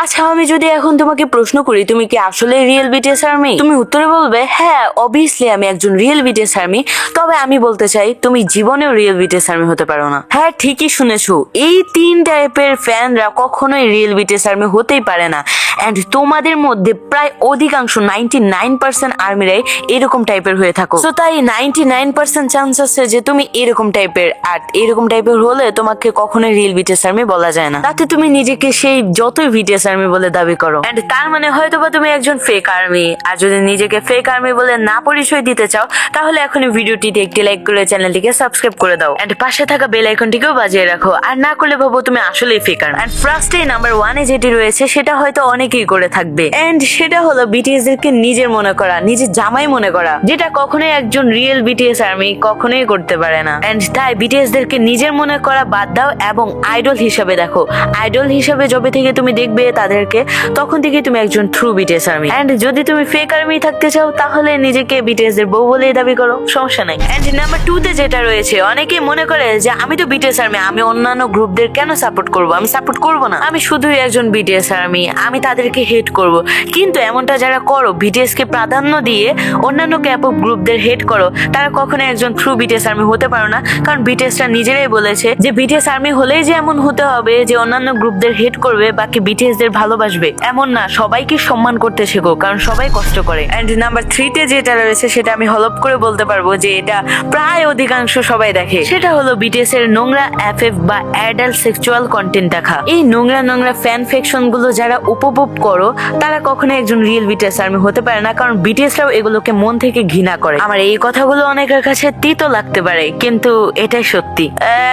আচ্ছা, আমি যদি এখন তোমাকে প্রশ্ন করি তুমি কি আসলে রিয়েল বিটিএস আর্মি, তুমি উত্তরে বলবে হ্যাঁ অবভিয়াসলি আমি একজন রিয়েল বিটিএস আর্মি। তবে আমি বলতে চাই তুমি জীবনেও রিয়েল বিটিএস আর্মি হতে পারো না। হ্যাঁ ঠিকই শুনেছো, এই তিন টাইপের ফ্যানরা কখনোই রিয়েল বিটিএস আর্মি হতেই পারে না। এন্ড তোমাদের মধ্যে প্রায় অধিকাংশ 99% আর্মিরাই এরকম টাইপের হয়ে থাকো। তো তাই 99% চান্স আছে যে তুমি এরকম টাইপের, আর এরকম টাইপের হলে তোমাকে কখনোই রিয়েল বিটিএস আর্মি বলা যায় না। তাতে তুমি নিজেকে সেই যতই বিটিএস আর্মি বলে দাবি করো, এন্ড তার মানে হয়তোবা তুমি একজন ফেক আর্মি। আর যদি নিজেকে ফেক আর্মি বলে না পরিচয় দিতে চাও তাহলে এখনই ভিডিওটিতে একটি লাইক করে চ্যানেলটিকে সাবস্ক্রাইব করে দাও, এন্ড পাশে থাকা বেল আইকনটিকেও বাজিয়ে রাখো। আর না করলে ভাবো তুমি আসলেই ফেক আর্মি। এন্ড ফার্স্টে নাম্বার 1 এ যেটি রয়েছে সেটা হয়তো অনেকেই করে থাকবে, এন্ড সেটা হলো বিটিএস দেরকে নিজের মনে করা, নিজের জামাই মনে করা, যেটা কখনোই একজন রিয়েল বিটিএস আর্মি কখনোই করতে পারে না। এন্ড তাই বিটিএস দেরকে নিজের মনে করা বাদ দাও এবং আইডল হিসাবে দেখো। আইডল হিসাবে যবে থেকে তুমি দেখবে তাদেরকে, তখন থেকে তুমি একজন ট্রু বিটিএস আর্মি। এন্ড যদি তুমি ফেক আর্মি থাকতে চাও তাহলে নিজেকে বিটিএস দের বউ বলেই দাবি করো, সমস্যা নাই। এন্ড নাম্বার 2 তে যেটা রয়েছে, অনেকেই মনে করে যে আমি তো বিটিএস আর্মি, আমি অন্যান্য গ্রুপদের কেন সাপোর্ট করব, আমি সাপোর্ট করব না, আমি শুধুই একজন বিটিএস আর্মি, আমি তাদেরকে হেট করব। কিন্তু এমনটা যারা করো, বিটিএস কে প্রাধান্য দিয়ে অন্যান্য ক্যাপঅপ গ্রুপদের হেট করো, তারা কখনো একজন ট্রু বিটিএস আর্মি হতে পারো না। কারণ বিটিএসরা নিজেরাই বলেছে যে বিটিএস আর্মি হলেই যে এমন হতে হবে যে অন্যান্য গ্রুপদের হেট করবে, বাকি বিটিএস দের ভালোবাসবে, এমন না। সবাইকে সম্মান করতে শেখো, কারণ সবাই কষ্ট করে। এন্ড নাম্বার 3 তে যেটা রয়েছে সেটা আমি হলপ করে বলতে পারবো যে এটা প্রায় অধিকাংশ সবাই দেখে, সেটা হলো বিটিএস এর নোংরা এফএফ বা অ্যাডাল্ট সেক্সুয়াল কন্টেন্ট দেখা। এই নোংরা নোংরা ফ্যান ফিকশন গুলো যারা উপভোগ করো তারা কখনো একজন রিয়েল বিটিএস আর্মি হতে পারে না, কারণ বিটিএসরাও এগুলোকে মন থেকে ঘৃণা করে। আমার এই কথাগুলো অনেকের কাছে তিতো লাগতে পারে, কিন্তু এটাই সত্যি।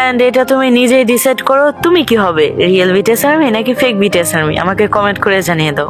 এন্ড এটা তুমি নিজেই ডিসাইড করো তুমি কি হবে, রিয়েল বিটিএস আর্মি নাকি ফেক বিটিএস আর্মি। আমাকে কমেন্ট করে জানিয়ে দাও।